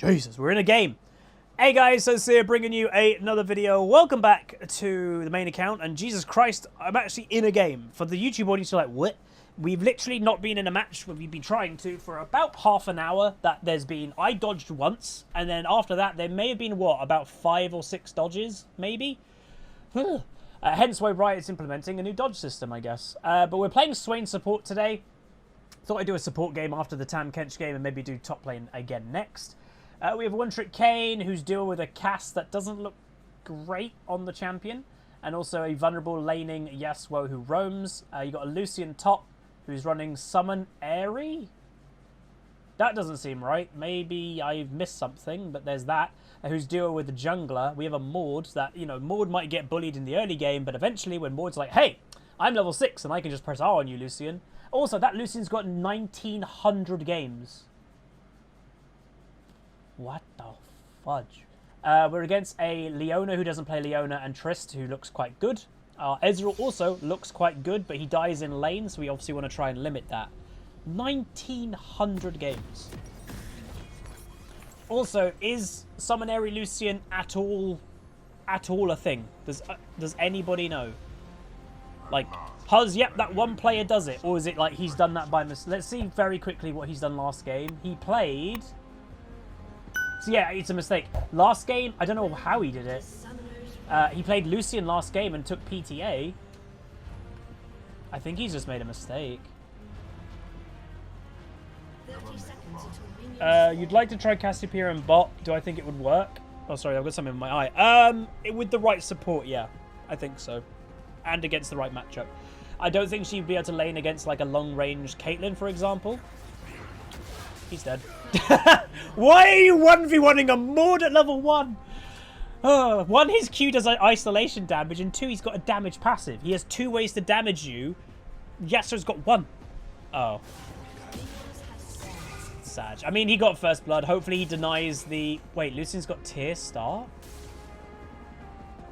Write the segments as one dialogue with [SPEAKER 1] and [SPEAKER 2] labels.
[SPEAKER 1] Jesus, we're in a game. Hey guys, so here bringing you another video. Welcome back to the main account, and Jesus Christ, I'm actually in a game. For the YouTube audience, you're like, what? We've literally not been in a match where we've been trying to for about half an hour. I dodged once, and then after that, there may have been, what, about 5 or 6 dodges, maybe? Hence why Riot's implementing a new dodge system, I guess. But we're playing Swain support today. Thought I'd do a support game after the Tam Kench game and maybe do top lane again next. We have One Trick Kane, who's dealing with a cast that doesn't look great on the champion. And also a vulnerable laning Yasuo who roams. You got a Lucian top, who's running Summon Airy. That doesn't seem right. Maybe I've missed something, but there's that. Who's dealing with the jungler. We have a Maud that, you know, Maud might get bullied in the early game, but eventually when Maud's like, hey, I'm level 6 and I can just press R on you, Lucian. Also, that Lucian's got 1900 games. What the fudge? We're against a Leona who doesn't play Leona, and Trist who looks quite good. Ezreal also looks quite good, but he dies in lane, so we obviously want to try and limit that. 1900 games. Also, is Summonary Lucian at all a thing? Does anybody know? Like, Huz, yep, that one player does it. Or is it like he's done that by mistake? Let's see very quickly what he's done last game. He played... So yeah, it's a mistake. Last game, I don't know how he did it. He played Lucian last game and took PTA. I think he's just made a mistake. You'd like to try Cassiopeia and bot. Do I think it would work? Oh, sorry, I've got something in my eye. With the right support, yeah. I think so. And against the right matchup. I don't think she'd be able to lane against like a long-range Caitlyn, for example. He's dead. Why are you 1v1ing a Maud at level 1? One, his Q does isolation damage, and 2, he's got a damage passive. He has 2 ways to damage you. Yasuo's got 1. Oh. Sad. I mean, he got first blood. Hopefully he denies the... Wait, Lucian's got tier star?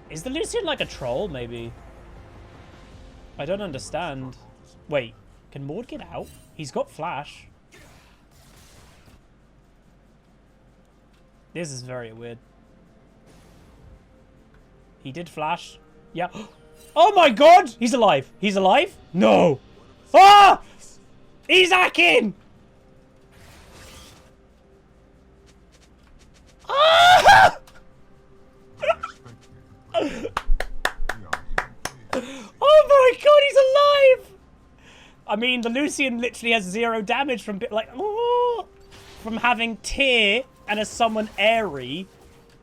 [SPEAKER 1] Is the Lucian like a troll, maybe? I don't understand. Wait, can Maud get out? He's got flash. This is very weird. He did flash. Yeah. Oh my god! He's alive. He's alive? No. Ah! He's hacking! Ah! Oh my god, he's alive! I mean, the Lucian literally has 0 damage from from having Tear and a Summon Airy.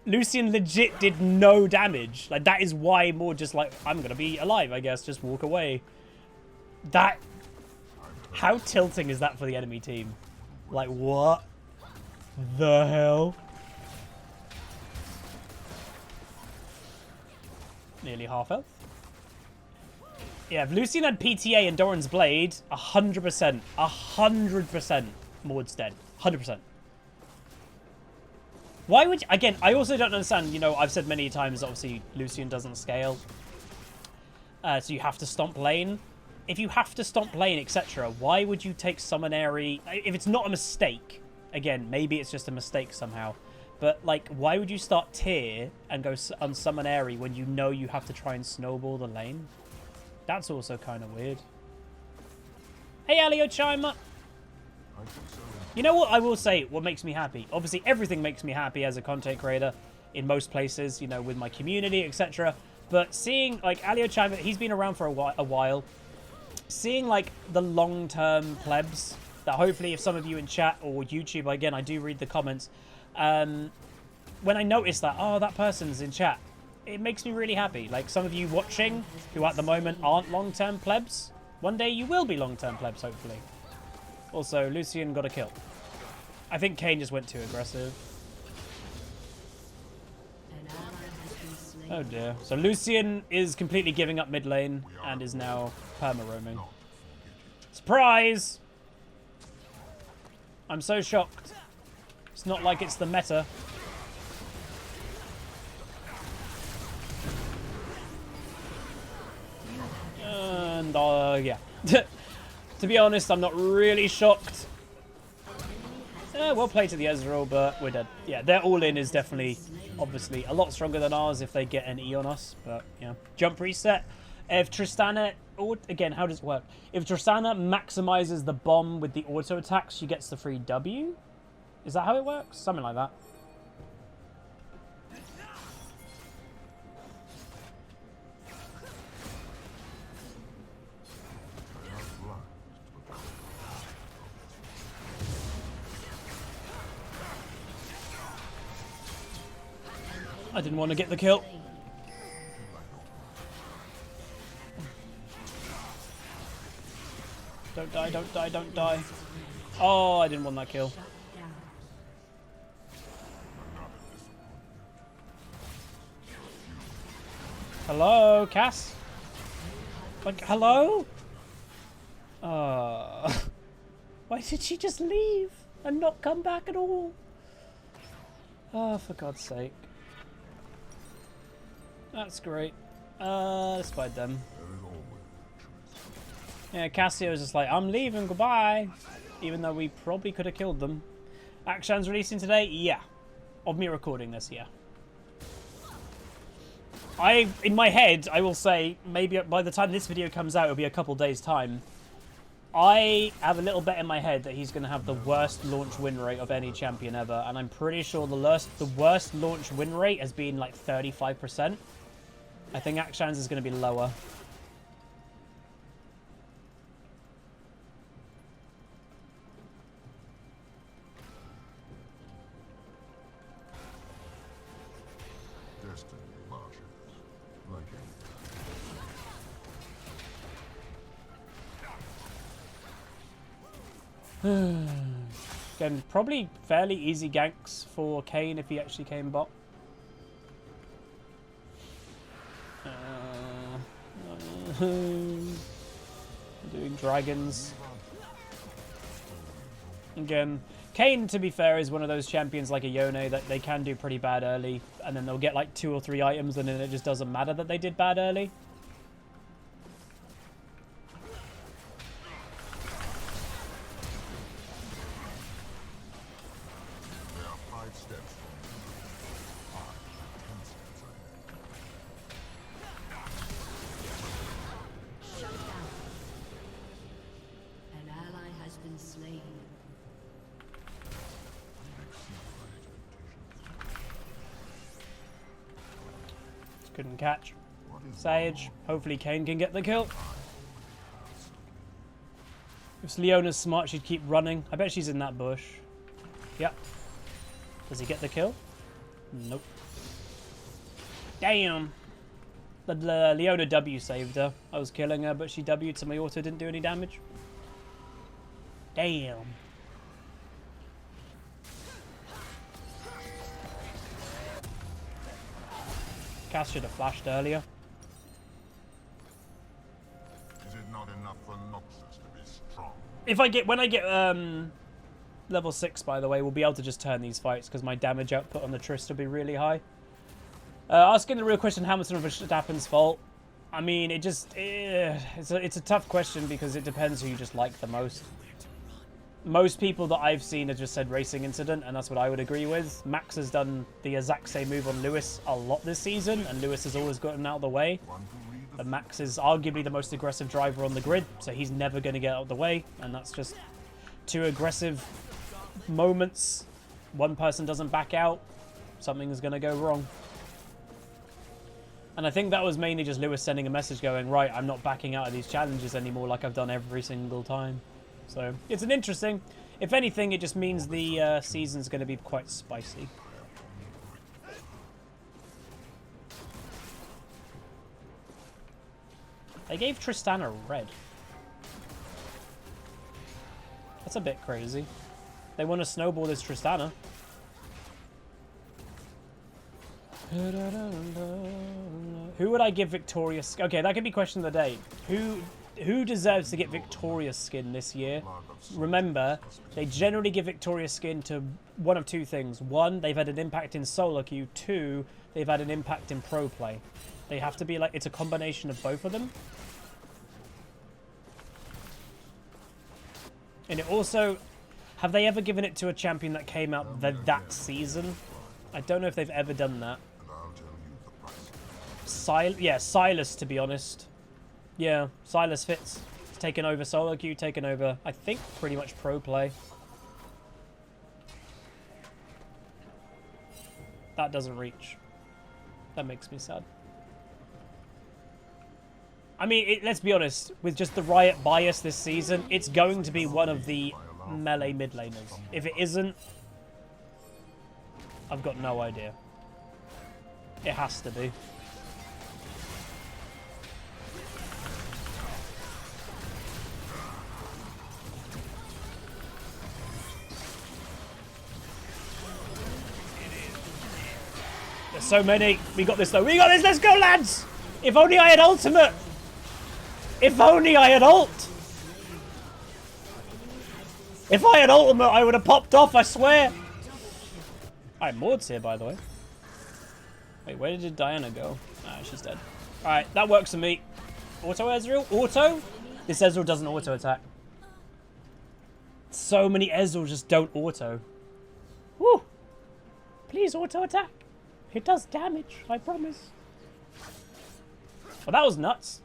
[SPEAKER 1] Lucian legit did no damage. Like, that is why more just like, I'm gonna be alive, I guess. Just walk away. That... How tilting is that for the enemy team? Like, what the hell? Nearly half health. Yeah, if Lucian had PTA and Doran's Blade, 100%. 100% Maud's dead. 100%. Why would you, again, I also don't understand, you know, I've said many times, obviously, Lucian doesn't scale. So you have to stomp lane. If you have to stomp lane, etc., why would you take Summonary? If it's not a mistake, again, maybe it's just a mistake somehow. But, like, why would you start tier and go on Summonary when you know you have to try and snowball the lane? That's also kind of weird. Hey, Alio Chimer! You know what I will say, what makes me happy? Obviously, everything makes me happy as a content creator in most places, you know, with my community, etc. But seeing, like, Alio Chimer, he's been around for a while. Seeing, like, the long-term plebs that hopefully if some of you in chat or YouTube, again, I do read the comments, when I notice that, oh, that person's in chat, it makes me really happy. Like, some of you watching who at the moment aren't long-term plebs, one day you will be long-term plebs, hopefully. Also, Lucian got a kill. I think Kane just went too aggressive. Oh dear. So Lucian is completely giving up mid lane and is now perma-roaming. Surprise! I'm so shocked. It's not like it's the meta. And, yeah. To be honest, I'm not really shocked. Well played to the Ezreal, but we're dead. Yeah, their all-in is definitely, obviously, a lot stronger than ours if they get an E on us. But, yeah. Jump reset. If Tristana... Again, how does it work? If Tristana maximizes the bomb with the auto attack, she gets the free W? Is that how it works? Something like that. I didn't want to get the kill. Don't die, don't die, don't die. Oh, I didn't want that kill. Hello, Cass? Like, hello? Why did she just leave and not come back at all? Oh, for God's sake. That's great. Let's fight them. Yeah, Cassio's just like, I'm leaving, goodbye. Even though we probably could have killed them. Akshan's releasing today? Yeah. Of me recording this, yeah. In my head, I will say, maybe by the time this video comes out, it'll be a couple days' time. I have a little bet in my head that he's going to have the worst launch win rate of any champion ever. And I'm pretty sure the worst launch win rate has been like 35%. I think Akshan's is going to be lower. Again, probably fairly easy ganks for Kayn if he actually came bot. Doing dragons. Again, Kayn, to be fair, is one of those champions like a Yone that they can do pretty bad early, and then they'll get like 2 or 3 items, and then it just doesn't matter that they did bad early. Couldn't catch. Sage. Hopefully Kayn can get the kill. If Leona's smart, she'd keep running. I bet she's in that bush. Yep. Does he get the kill? Nope. Damn. The Leona W saved her. I was killing her, but she W'd, so my auto didn't do any damage. Damn. Cass should have flashed earlier.
[SPEAKER 2] Is it not enough for Noxus to be strong?
[SPEAKER 1] When I get level 6, by the way, we'll be able to just turn these fights because my damage output on the Trist will be really high. Asking the real question, Hamilton of Verstappen's fault. I mean, it's a tough question because it depends who you just like the most. Most people that I've seen have just said racing incident, and that's what I would agree with. Max has done the exact same move on Lewis a lot this season, and Lewis has always gotten out of the way. But Max is arguably the most aggressive driver on the grid, so he's never going to get out of the way, and that's just 2 aggressive moments. One person doesn't back out, something is going to go wrong. And I think that was mainly just Lewis sending a message going, right, I'm not backing out of these challenges anymore like I've done every single time. So, it's an interesting... If anything, it just means the season's going to be quite spicy. They gave Tristana red. That's a bit crazy. They want to snowball this Tristana. Who would I give Victorious... Okay, that could be question of the day. Who deserves to get Victorious skin this year? Remember, they generally give Victorious skin to one of 2 things. 1, they've had an impact in solo queue. 2, they've had an impact in pro play. They have to be like, it's a combination of both of them. And it also, Have they ever given it to a champion that came out that season? I don't know if they've ever done that.
[SPEAKER 2] And I'll tell you the price.
[SPEAKER 1] Yeah, Silas, to be honest. Yeah, Silas fits. He's taken over solo queue, taken over, I think, pretty much pro play. That doesn't reach. That makes me sad. I mean, let's be honest, with just the Riot bias this season, it's going to be one of the melee mid laners. If it isn't, I've got no idea. It has to be. There's so many. We got this though. We got this. Let's go, lads. If only I had ultimate. If only I had ult. If I had ultimate, I would have popped off, I swear. Alright, Maud's here, by the way. Wait, where did Diana go? Ah, she's dead. Alright, that works for me. Auto Ezreal? Auto? This Ezreal doesn't auto attack. So many Ezreal just don't auto. Woo! Please auto attack. It does damage, I promise. Well, that was nuts.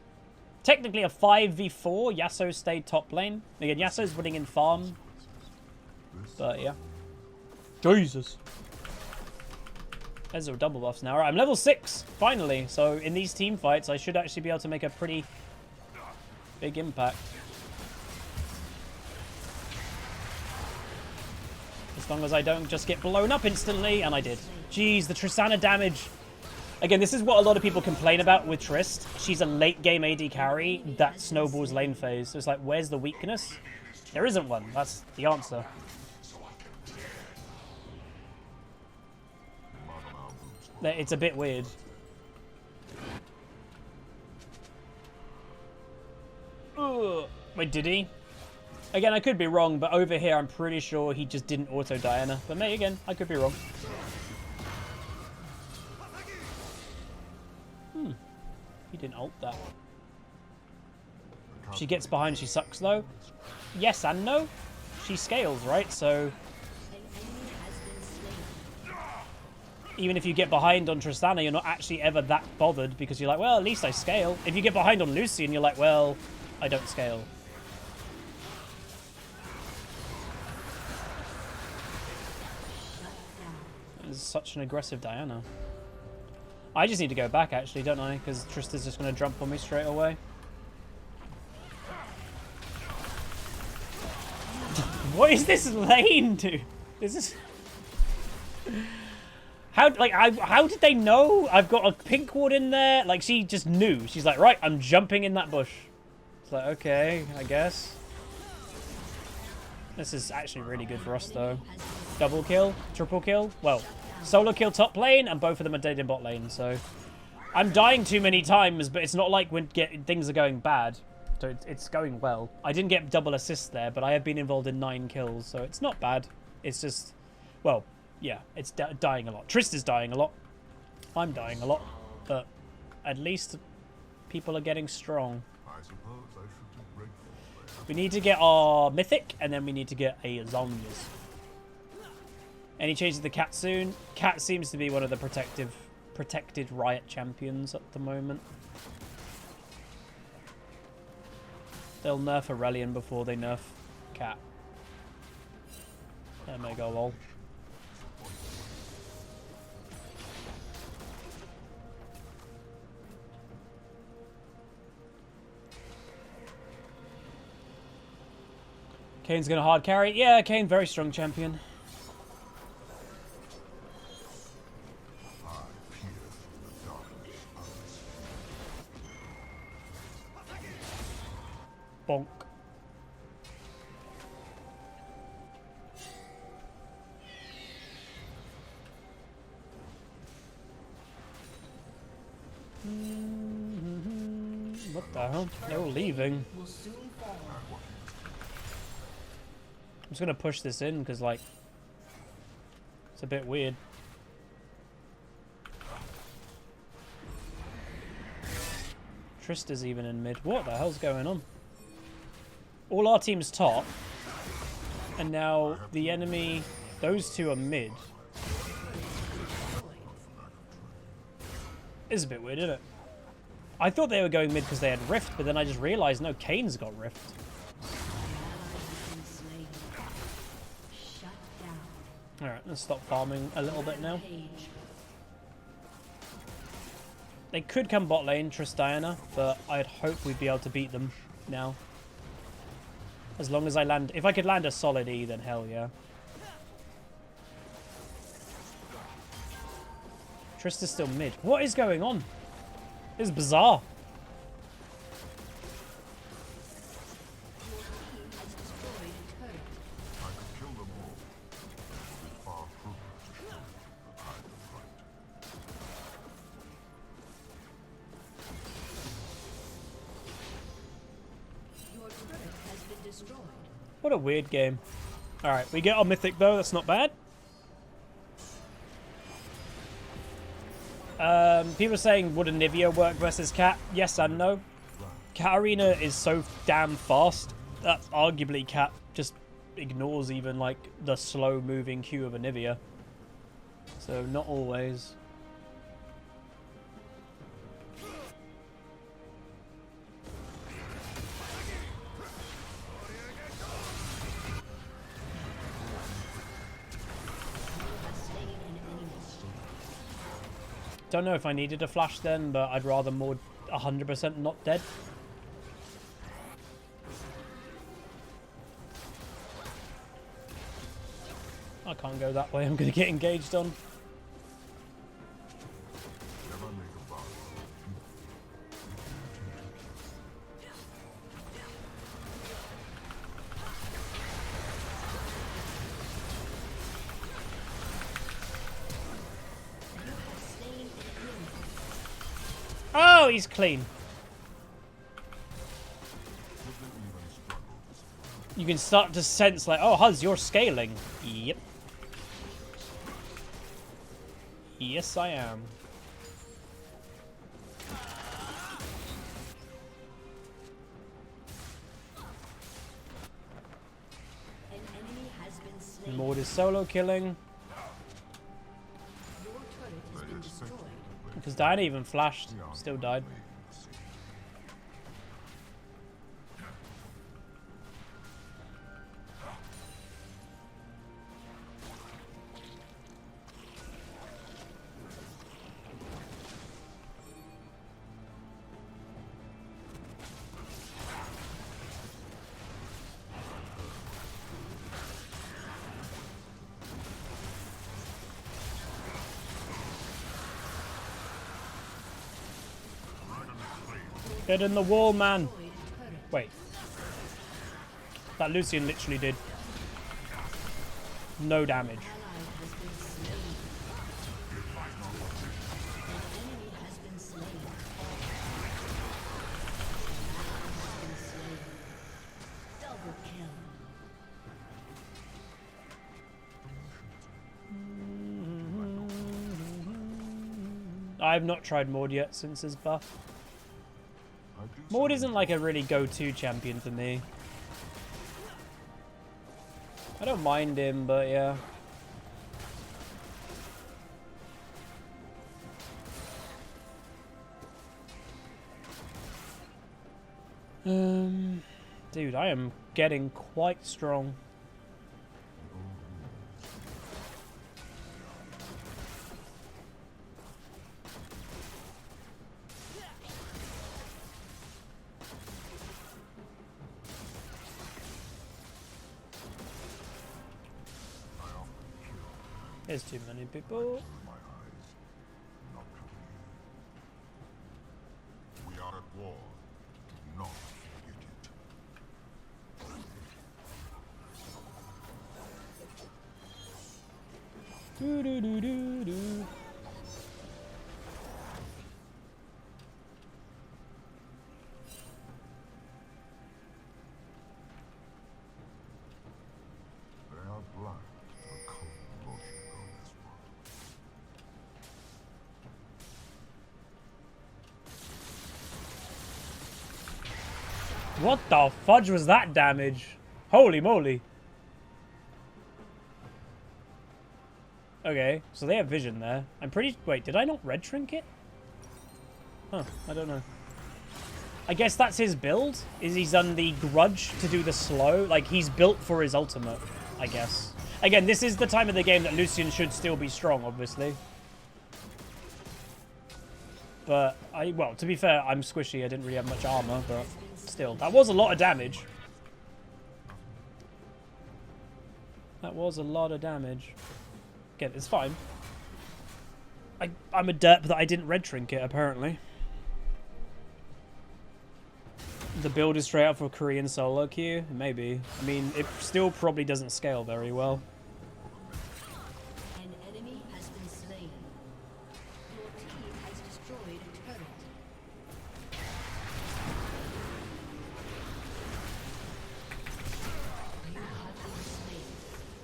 [SPEAKER 1] Technically a 5v4. Yasuo stayed top lane. Again, Yasuo's winning in farm. But yeah. Jesus. Ezreal double buffs now. Alright, I'm level 6, finally. So in these team fights, I should actually be able to make a pretty big impact. As long as I don't just get blown up instantly, and I did. Jeez, the Tristana damage. Again, this is what a lot of people complain about with Trist. She's a late game AD carry that snowballs lane phase. So it's like, where's the weakness? There isn't one. That's the answer. It's a bit weird. Ugh. Wait, did he? Again, I could be wrong, but over here I'm pretty sure he just didn't auto Diana. But maybe, again, I could be wrong. He didn't ult that. If she gets behind, she sucks, though. Yes and no. She scales, right? So even if you get behind on Tristana, you're not actually ever that bothered because you're like, well, at least I scale. If you get behind on Lucian, you're like, well, I don't scale. This is such an aggressive Diana. I just need to go back, actually, don't I? Because Trista's just going to jump on me straight away. What is this lane, dude? Is this... How did they know I've got a pink ward in there? Like, she just knew. She's like, right, I'm jumping in that bush. It's like, okay, I guess. This is actually really good for us, though. Double kill, triple kill. Well, solo kill top lane, and both of them are dead in bot lane, so... I'm dying too many times, but it's not like when things are going bad. So it's going well. I didn't get double assists there, but I have been involved in 9 kills, so it's not bad. It's just... Well, yeah, it's dying a lot. Trist is dying a lot. I'm dying a lot, but at least people are getting strong.
[SPEAKER 2] I suppose I should be grateful.
[SPEAKER 1] We need to get our Mythic, and then we need to get a Zombies. Any changes to the Cat soon? Cat seems to be one of the protected Riot champions at the moment. They'll nerf Aurelion before they nerf Cat. There may go, lol. Kane's gonna hard carry. Yeah, Kane, very strong champion. Bonk. What the hell? They're all leaving. I'm just gonna push this in because, like, it's a bit weird. Trista's even in mid. What the hell's going on? All our team's top. And now the enemy, those two are mid. It's a bit weird, isn't it? I thought they were going mid because they had Rift, but then I just realized, no, Kane's got Rift. Alright, let's stop farming a little bit now. They could come bot lane, Tristiana, but I'd hope we'd be able to beat them now. As long as I land... If I could land a solid E, then hell yeah. Trista's still mid. What is going on? This is bizarre. What a weird game. Alright, we get our mythic though, that's not bad. People are saying, would a Nivea work versus Cat? Yes and no. Katarina is so damn fast that arguably Cat just ignores even like the slow moving Q of a Nivea. So not always. Don't know if I needed a flash then, but I'd rather more 100% not dead. I can't go that way, I'm going to get engaged on. Oh, he's clean. You can start to sense like, oh, Huz, you're scaling. Yep. Yes, I am. Maud is solo killing. Because Diana even flashed, still died. Get in the wall, man. Wait. That Lucian literally did no damage. I've not tried Maud yet since his buff. Maud isn't like a really go-to champion for me. I don't mind him, but yeah. Dude, I am getting quite strong. There's too many people.
[SPEAKER 2] We are at war. Do not forget it.
[SPEAKER 1] Do do do do do.
[SPEAKER 2] They are blind to the cold logic of this world.
[SPEAKER 1] What the fudge was that damage? Holy moly. Okay, so they have vision there. I'm pretty... Wait, did I not red trinket? Huh, I don't know. I guess that's his build? Is he's done the grudge to do the slow? Like, he's built for his ultimate, I guess. Again, this is the time of the game that Lucian should still be strong, obviously. But, well, to be fair, I'm squishy. I didn't really have much armor, but still. That was a lot of damage. That was a lot of damage. Again, it's fine. I'm a derp that I didn't red trinket, apparently. The build is straight up for Korean solo queue? Maybe. I mean, it still probably doesn't scale very well.
[SPEAKER 3] An enemy has been slain. Your team has destroyed a turret. You have been slain.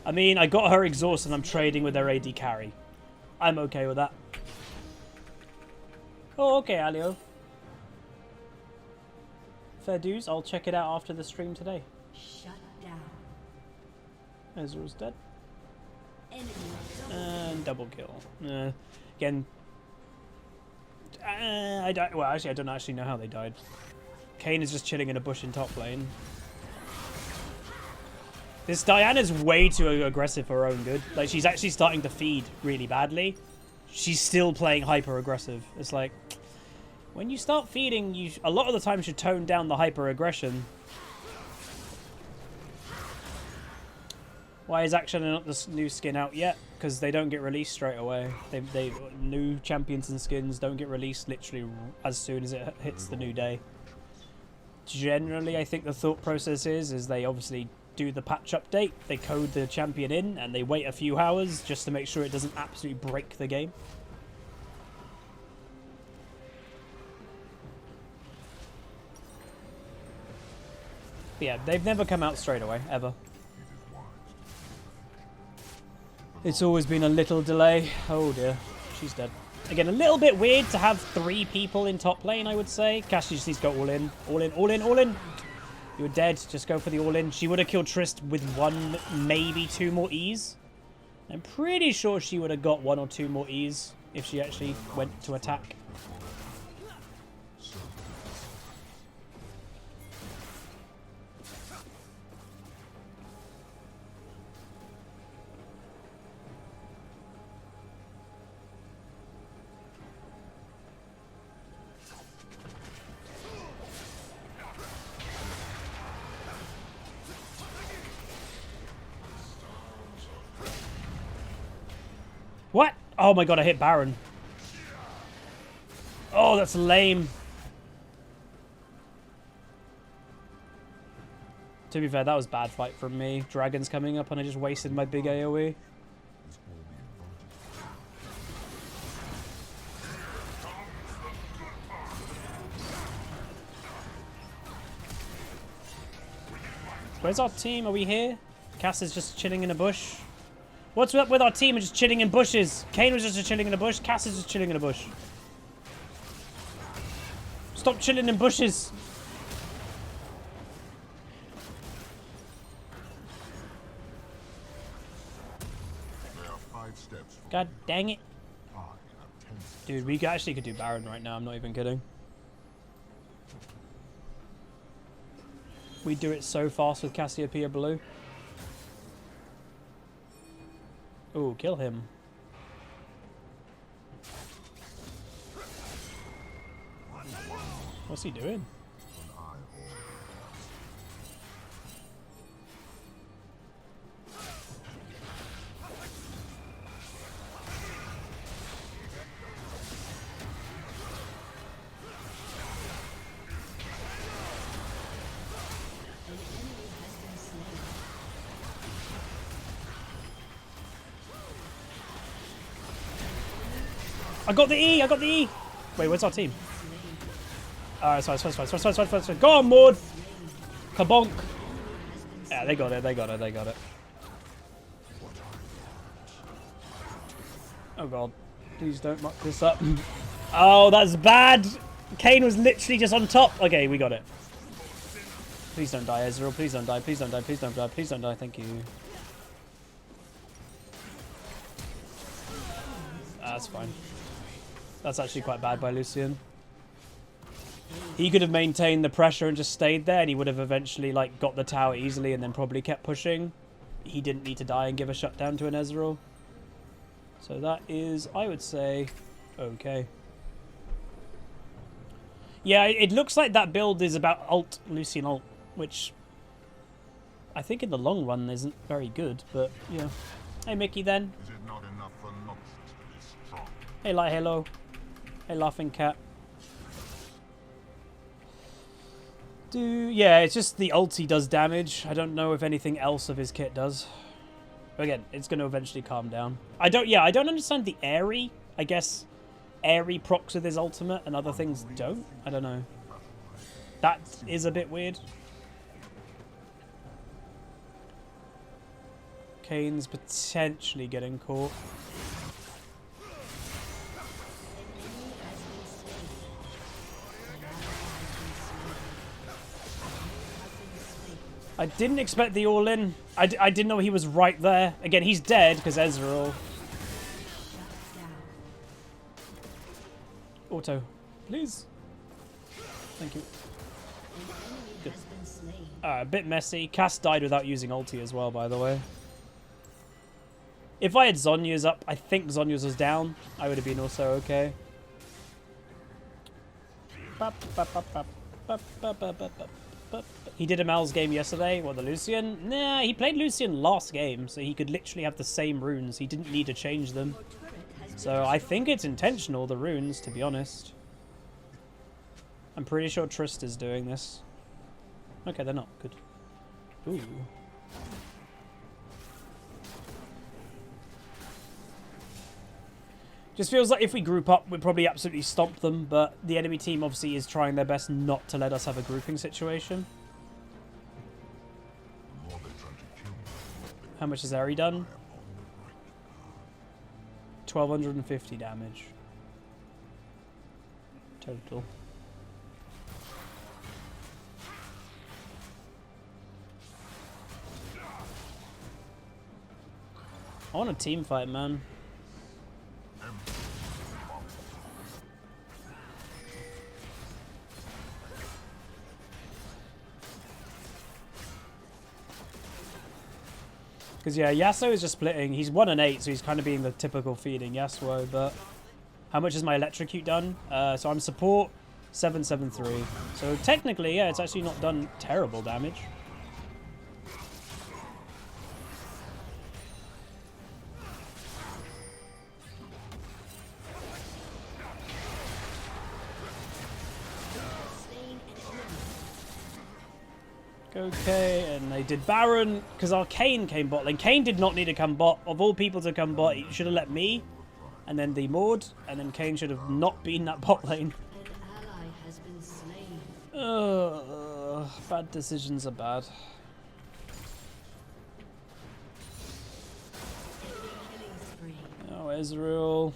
[SPEAKER 1] I mean, I got her exhaust and I'm trading with her AD carry. I'm okay with that. Oh, okay, Alio. Fair dues, I'll check it out after the stream today.
[SPEAKER 3] Shut down.
[SPEAKER 1] Ezreal's dead.
[SPEAKER 3] Enemy
[SPEAKER 1] And double kill. Again, I don't. Well, actually, I don't actually know how they died. Kayn is just chilling in a bush in top lane. This Diana's way too aggressive for her own good. Like, she's actually starting to feed really badly. She's still playing hyper aggressive. It's like, when you start feeding, you a lot of the time should tone down the hyper aggression. Why is actually not this new skin out yet? Because they don't get released straight away. They new champions and skins don't get released literally as soon as it hits the new day. Generally, I think the thought process is they obviously do the patch update, they code the champion in, and they wait a few hours just to make sure it doesn't absolutely break the game. But yeah, they've never come out straight away, ever. It's always been a little delay. Oh dear, she's dead. Again, a little bit weird to have 3 people in top lane, I would say. Cassie just needs to go all in. All in, all in, all in. You're dead. Just go for the all-in. She would have killed Trist with 1, maybe 2 more E's. I'm pretty sure she would have got 1 or 2 more E's if she actually went to attack. What? Oh my god, I hit Baron. Oh, that's lame. To be fair, that was a bad fight from me. Dragon's coming up and I just wasted my big AoE. Where's our team? Are we here? Cass is just chilling in a bush. What's up with our team and just chilling in bushes? Kayn was just chilling in a bush. Cass is just chilling in a bush. Stop chilling in bushes.
[SPEAKER 2] There are 5 steps.
[SPEAKER 1] God dang it.
[SPEAKER 2] I have 10 steps.
[SPEAKER 1] Dude, we actually could do Baron right now. I'm not even kidding. We do it so fast with Cassiopeia Blue. Ooh, kill him. What's he doing? I got the E! I got the E! Wait, where's our team? Alright, sorry. Go on, Maud! Kabonk! Yeah, they got it, they got it, they got it. Oh god. Please don't muck this up. Oh, that's bad! Kayn was literally just on top. Okay, we got it. Please don't die, Ezreal. Please don't die, please don't die, please don't die, please don't die. Thank you. That's fine. That's actually quite bad by Lucian. He could have maintained the pressure and just stayed there, and he would have eventually like got the tower easily and then probably kept pushing. He didn't need to die and give a shutdown to an Ezreal. So that is, I would say, okay. Yeah, it looks like that build is about ult, Lucian ult, which I think in the long run isn't very good, but yeah. Hey Mickey then.
[SPEAKER 2] Is it not enough for Noxus to be strong?
[SPEAKER 1] Hey Light Halo. Hey Laughing Cat. Yeah, it's just the ulti does damage. I don't know if anything else of his kit does. Again, it's going to eventually calm down. I don't understand the airy. I guess airy procs with his ultimate and other things don't. I don't know. That is a bit weird. Kane's potentially getting caught. I didn't expect the all-in. I didn't know he was right there. Again, he's dead because Ezreal. Auto. Please. Thank you. Good. A bit messy. Cass died without using ulti as well, by the way. If I had Zhonya's up, I think Zhonya's was down. I would have been also okay. He did a Mal's game yesterday. What, the Lucian? Nah, he played Lucian last game, so he could literally have the same runes. He didn't need to change them. So I think it's intentional, the runes, to be honest. I'm pretty sure Trist is doing this. Okay, they're not. Good. Ooh. Just feels like if we group up, we'd probably absolutely stomp them, but the enemy team obviously is trying their best not to let us have a grouping situation. How much has Ari done? 1250 damage. Total. I want a team fight, man. Because, yeah, Yasuo is just splitting. He's 1 and 8, so he's kind of being the typical feeding Yasuo. But how much has my Electrocute done? So I'm support 773. So technically, yeah, it's actually not done terrible damage. Okay, and they did Baron, because our Kayn came bot lane. Kayn did not need to come bot. Of all people to come bot, he should have let me, and then the Maud, and then Kayn should have not been that bot lane.
[SPEAKER 3] An ally has been slain.
[SPEAKER 1] Bad decisions are bad. Oh, Ezreal.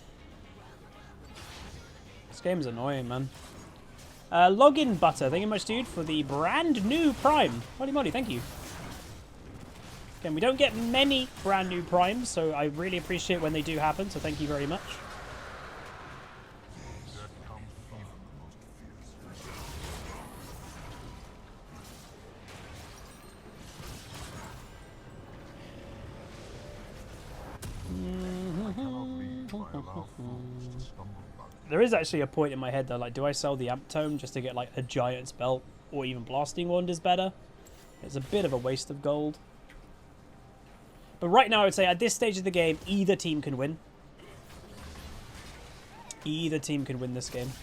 [SPEAKER 1] This game's annoying, man. Login Butter, thank you much, dude, for the brand new Prime. Holy moly, thank you. Again, we don't get many brand new Primes, so I really appreciate when they do happen, so thank you very much. There is actually a point in my head though, like, do I sell the Amp Tome just to get like a Giant's Belt, or even Blasting Wand is better? It's a bit of a waste of gold. But right now I would say at this stage of the game, either team can win. Either team can win this game.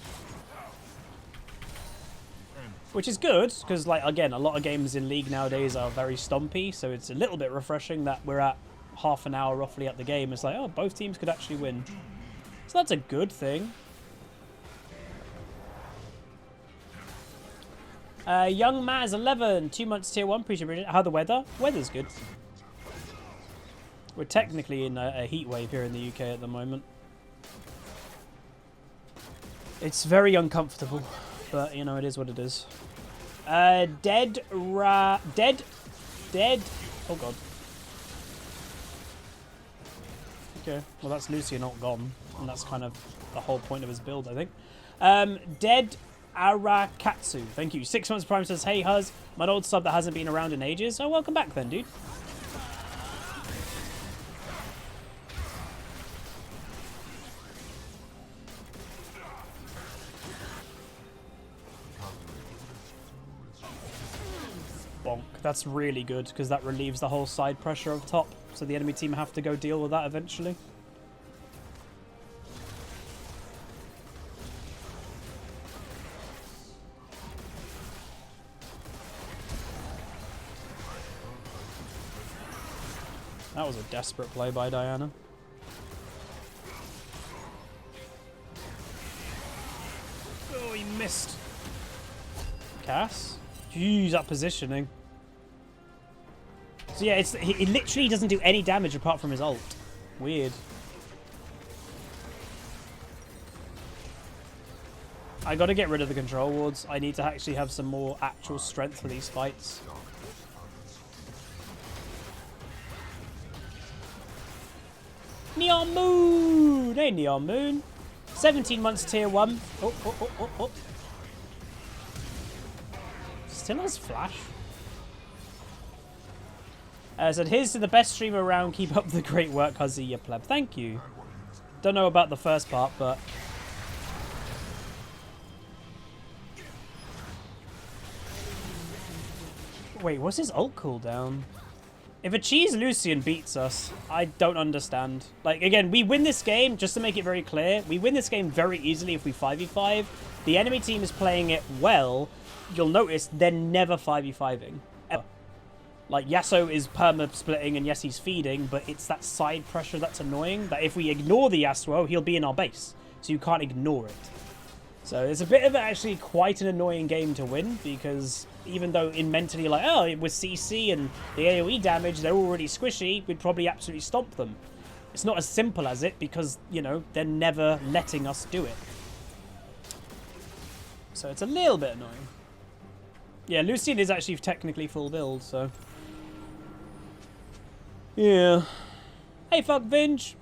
[SPEAKER 1] Which is good, because like, again, a lot of games in League nowadays are very stompy, so it's a little bit refreshing that we're at half an hour roughly at the game. It's like, oh, both teams could actually win. So that's a good thing. Young Maz 11, 2 months tier 1, appreciate it. How the weather? Weather's good. We're technically in a heat wave here in the UK at the moment. It's very uncomfortable, but you know, it is what it is. Dead. Oh god. Okay, well that's Lucian not gone. And that's kind of the whole point of his build, I think. Dead Arakatsu, thank you. 6 months Prime says, hey Huz, my old sub that hasn't been around in ages. Oh, welcome back then, dude. Bonk. That's really good, because that relieves the whole side pressure up top. So the enemy team have to go deal with that eventually. That was a desperate play by Diana. Oh, he missed. Cass? Jeez, that positioning. So yeah, he literally doesn't do any damage apart from his ult. Weird. I gotta get rid of the control wards. I need to actually have some more actual strength for these fights. Neon Moon! Hey, Neon Moon. 17 months tier 1. Oh. Still has flash. Said, here's to the best streamer around. Keep up the great work, Huzzy, you pleb. Thank you. Don't know about the first part, but... Wait, what's his ult cooldown? If a cheese Lucian beats us, I don't understand. Like, again, we win this game, just to make it very clear, we win this game very easily if we 5v5. The enemy team is playing it well. You'll notice they're never 5v5ing. Ever. Like, Yasuo is perma-splitting, and yes, he's feeding, but it's that side pressure that's annoying, that if we ignore the Yasuo, he'll be in our base. So you can't ignore it. So it's a bit of actually quite an annoying game to win, because even though in mentally like, oh, with CC and the AoE damage, they're already squishy, we'd probably absolutely stomp them. It's not as simple as it, because, you know, they're never letting us do it. So it's a little bit annoying. Yeah, Lucian is actually technically full build, so... Yeah. Hey, fuck, Vinge!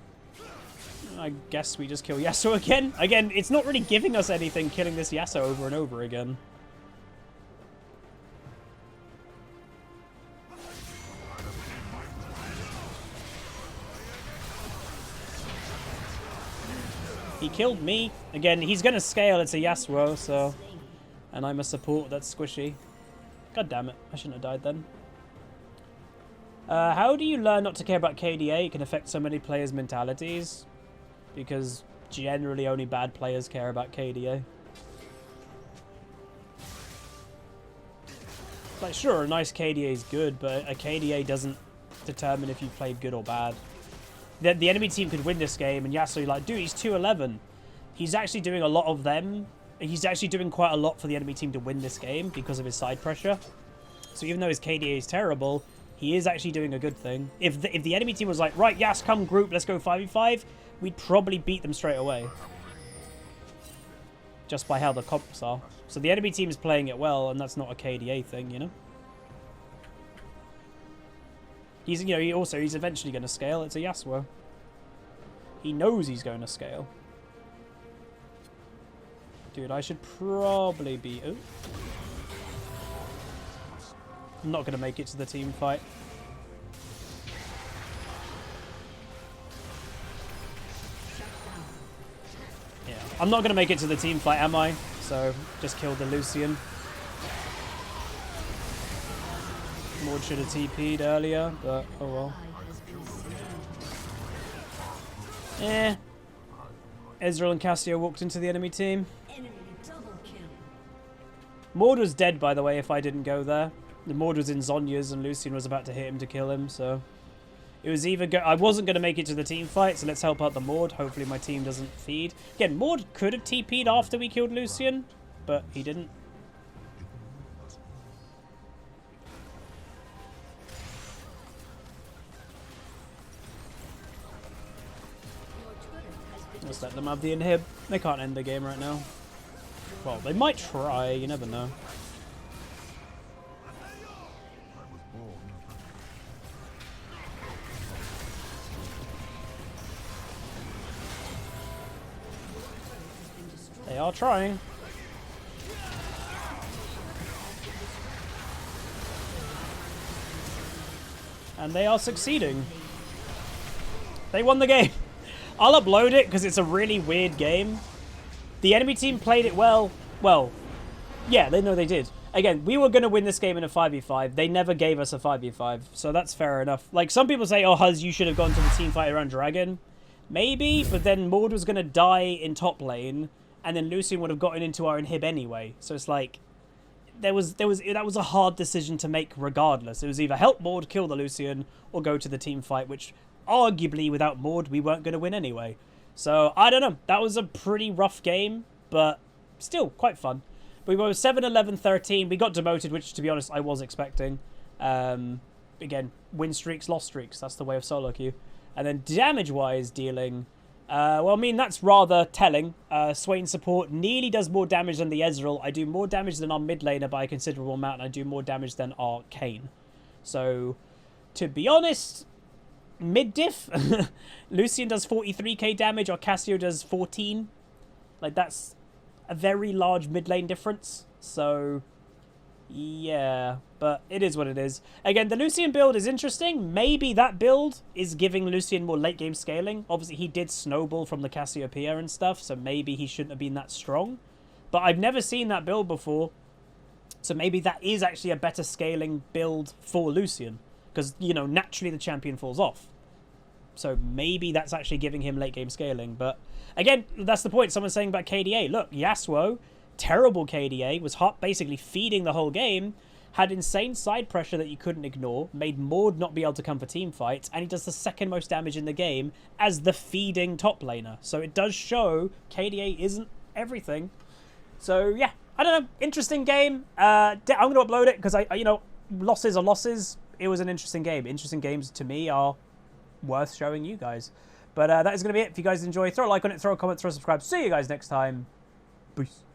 [SPEAKER 1] I guess we just kill Yasuo again. Again, it's not really giving us anything killing this Yasuo over and over again. He killed me. Again, he's going to scale. It's a Yasuo, so... And I'm a support that's squishy. God damn it. I shouldn't have died then. How do you learn not to care about KDA? It can affect so many players' mentalities. Because generally only bad players care about KDA. Like, sure, a nice KDA is good, but a KDA doesn't determine if you played good or bad. The enemy team could win this game, and Yasuo, like, dude, he's 211. He's actually doing a lot of them. He's actually doing quite a lot for the enemy team to win this game because of his side pressure. So even though his KDA is terrible, he is actually doing a good thing. If the enemy team was like, right, Yas, come group, let's go 5v5, we'd probably beat them straight away. Just by how the comps are. So the enemy team is playing it well, and that's not a KDA thing, you know? He's, you know, he's eventually going to scale. It's a Yasuo. He knows he's going to scale. Dude, I should probably be... Oh. I'm not going to make it to the team fight. Yeah, I'm not going to make it to the team fight, am I? So, just killed the Lucian. Maud should have TP'd earlier, but oh well. Eh. Ezreal and Cassio walked into the enemy team. Maud was dead, by the way, if I didn't go there. The Maud was in Zhonya's and Lucian was about to hit him to kill him, so... It was either... I wasn't going to make it to the team fight, so let's help out the Maud. Hopefully my team doesn't feed. Again, Maud could have TP'd after we killed Lucian, but he didn't. Let's let them have the inhib. They can't end the game right now. Well, they might try, you never know. They are trying. And they are succeeding. They won the game. I'll upload it because it's a really weird game. The enemy team played it well. Well, yeah, they know they did. Again, we were going to win this game in a 5v5. They never gave us a 5v5, so that's fair enough. Like, some people say, oh, Huz, you should have gone to the team fight around Dragon. Maybe, but then Maud was going to die in top lane, and then Lucian would have gotten into our inhib anyway. So it's like, that was a hard decision to make regardless. It was either help Maud kill the Lucian, or go to the team fight, which arguably without Maud, we weren't going to win anyway. So, I don't know. That was a pretty rough game, but still quite fun. We were 7-11-13. We got demoted, which, to be honest, I was expecting. Again, win streaks, loss streaks. That's the way of solo queue. And then damage-wise dealing... well, I mean, that's rather telling. Swain support nearly does more damage than the Ezreal. I do more damage than our mid laner by a considerable amount, and I do more damage than our Kayn. So, to be honest, mid-diff. Lucian does 43k damage, or Cassio does 14. Like, that's a very large mid lane difference. So, yeah, but it is what it is. Again, the Lucian build is interesting. Maybe that build is giving Lucian more late game scaling. Obviously, he did snowball from the Cassiopeia and stuff, so maybe he shouldn't have been that strong. But I've never seen that build before, so maybe that is actually a better scaling build for Lucian. Because, you know, naturally the champion falls off. So maybe that's actually giving him late game scaling. But again, that's the point. Someone's saying about KDA. Look, Yasuo, terrible KDA, was basically feeding the whole game, had insane side pressure that you couldn't ignore, made Maud not be able to come for team fights, and he does the second most damage in the game as the feeding top laner. So it does show KDA isn't everything. So yeah, I don't know. Interesting game. I'm going to upload it because you know, losses are losses. It was an interesting game. Interesting games to me are worth showing you guys. But that is going to be it. If you guys enjoy, throw a like on it, throw a comment, throw a subscribe. See you guys next time. Peace.